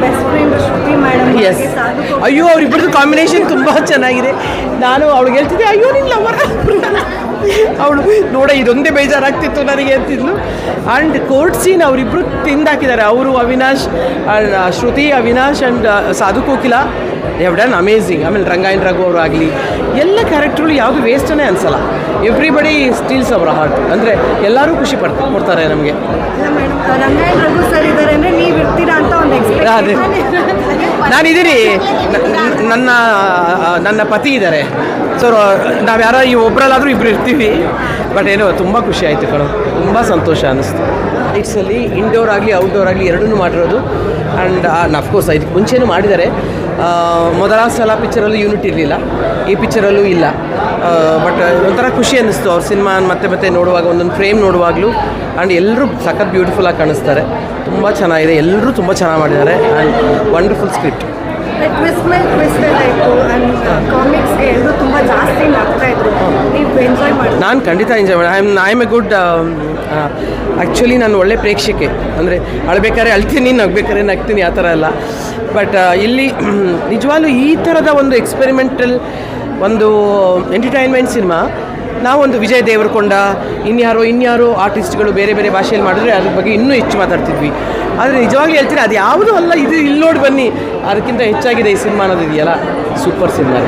Best friend ಶ್ರುತಿ madam. S, ಅಯ್ಯೋ ಅವರಿಬ್ಬರದ್ದು combination ತುಂಬ ಚೆನ್ನಾಗಿದೆ. ನಾನು ಅವಳಿಗೆ ಹೇಳ್ತಿದ್ದೆ, ಅಯ್ಯೋ ನಿನ್ನ ಲವರ್ ಅವಳು ನೋಡ ಇದೊಂದೇ ಬೇಜಾರಾಗ್ತಿತ್ತು ನನಗೆ ಅಂತಿದ್ಲು. ಆ್ಯಂಡ್ ಕೋರ್ಟ್ ಸೀನ್ ಅವರಿಬ್ಬರು ತಿಂದಾಕಿದ್ದಾರೆ. ಅವರು ಅವಿನಾಶ್, ಶ್ರುತಿ Avinash and Sadhu Kokila have done amazing. ಆಮೇಲೆ ರಂಗಾಯಣ ರಘು ಅವರು ಆಗಲಿ, ಎಲ್ಲ ಕ್ಯಾರೆಕ್ಟ್ರುಗಳು ಯಾವುದು ವೇಸ್ಟೇ ಅನಿಸಲ್ಲ. ಎವ್ರಿಬಡಿ ಸ್ಟೀಲ್ಸ್ ಅವರ ಹಾರ್ಟ್. ಅಂದರೆ ಎಲ್ಲರೂ ಖುಷಿ ಕೊಡ್ತಾರೆ ನಮಗೆ. ರಂಗಾಯಣ ರಘು ಸರ್ ಇದ್ದಾರೆ ಅಂದರೆ ನೀವು ಇರ್ತೀರಾ ಅಂತ ಒಂದು ಎಕ್ಸ್ಪೆಕ್ಟೇಷನ್. ನಾನಿದ್ದೀನಿ, ನನ್ನ ಪತಿ ಇದ್ದಾರೆ. ಸೊ ನಾವು ಯಾರೋ ಈ ಒಬ್ಬರಲ್ಲಾದರೂ ಇಬ್ಬರು ಇರ್ತೀವಿ. ಬಟ್ ಏನೋ ತುಂಬ ಖುಷಿ ಆಯಿತು ಕಣೋ, ತುಂಬ ಸಂತೋಷ ಅನ್ನಿಸ್ತು. ಲೈಟ್ಸಲ್ಲಿ ಇಂಡೋರ್ ಆಗಲಿ ಔಟ್ಡೋರ್ ಆಗಲಿ ಎರಡನ್ನೂ ಮಾಡಿರೋದು. ಆ್ಯಂಡ್ ಅಫ್ಕೋರ್ಸ್ ಇದಕ್ಕೆ ಮುಂಚೆನೂ ಮಾಡಿದ್ದಾರೆ. ಮೊದಲ ಸಲ ಪಿಕ್ಚರಲ್ಲೂ ಯೂನಿಟ್ ಇರಲಿಲ್ಲ, ಈ ಪಿಕ್ಚರಲ್ಲೂ ಇಲ್ಲ. ಬಟ್ ಒಂಥರ ಖುಷಿ ಅನ್ನಿಸ್ತು ಅವ್ರ ಸಿನಿಮಾ ಮತ್ತೆ ನೋಡುವಾಗ, ಒಂದೊಂದು ಫ್ರೇಮ್ ನೋಡುವಾಗಲೂ. ಆ್ಯಂಡ್ ಎಲ್ಲರೂ ಸಖತ್ ಬ್ಯೂಟಿಫುಲ್ಲಾಗಿ ಕಾಣಿಸ್ತಾರೆ. ತುಂಬ ಚೆನ್ನಾಗಿದೆ, ಎಲ್ಲರೂ ತುಂಬ ಚೆನ್ನಾಗಿ ಮಾಡಿದ್ದಾರೆ. And wonderful script. ಟ್ವಿಸ್ಟ್ ಮೇಲೆ ಟ್ವಿಸ್ಟ್ ಎಲ್ಲ ಇತ್ತು. ಆ್ಯಂಡ್ ಕಾಮಿಕ್ಸ್ಗೆ ಎಲ್ಲರೂ ತುಂಬ ಜಾಸ್ತಿ ಮಾಡ್ತಾಯಿದ್ರು. ನೀವು ಎಂಜಾಯ್ ಮಾಡಿ? ನಾನು ಖಂಡಿತ ಎಂಜಾಯ್ ಮಾಡಿ. I am A good, actually ನಾನು ಒಳ್ಳೆ ಪ್ರೇಕ್ಷಕೆ. ಅಂದರೆ ಅಳ್ಬೇಕಾದ್ರೆ ಅಳ್ತೀನಿ, ನಗ್ಬೇಕಾದ್ರೆ ನಗ್ತೀನಿ, ಆ ಥರ ಎಲ್ಲ. ಬಟ್ ಇಲ್ಲಿ ನಿಜವಾಗ್ಲೂ ಈ ಥರದ ಒಂದು ಎಕ್ಸ್ಪೆರಿಮೆಂಟಲ್ ಒಂದು ಎಂಟರ್ಟೈನ್ಮೆಂಟ್ ಸಿನಿಮಾ ನಾವೊಂದು ವಿಜಯ್ ದೇವರಕೊಂಡ ಇನ್ಯಾರೋ ಆರ್ಟಿಸ್ಟ್ಗಳು ಬೇರೆ ಬೇರೆ ಭಾಷೆಯಲ್ಲಿ ಮಾಡಿದ್ರೆ ಅದ್ರ ಬಗ್ಗೆ ಇನ್ನೂ ಹೆಚ್ಚು ಮಾತಾಡ್ತಿದ್ವಿ. ಆದರೆ ನಿಜವಾಗ್ಲೂ ಹೇಳ್ತೀನಿ, ಅದು ಯಾವುದೂ ಅಲ್ಲ. ಇದು ಇಲ್ಲಿ ನೋಡಿ ಬನ್ನಿ, ಅದಕ್ಕಿಂತ ಹೆಚ್ಚಾಗಿದೆ ಈ ಸಿನಿಮಾ ಅನ್ನೋದು ಇದೆಯಲ್ಲ, ಸೂಪರ್ ಸಿನಿಮಾ.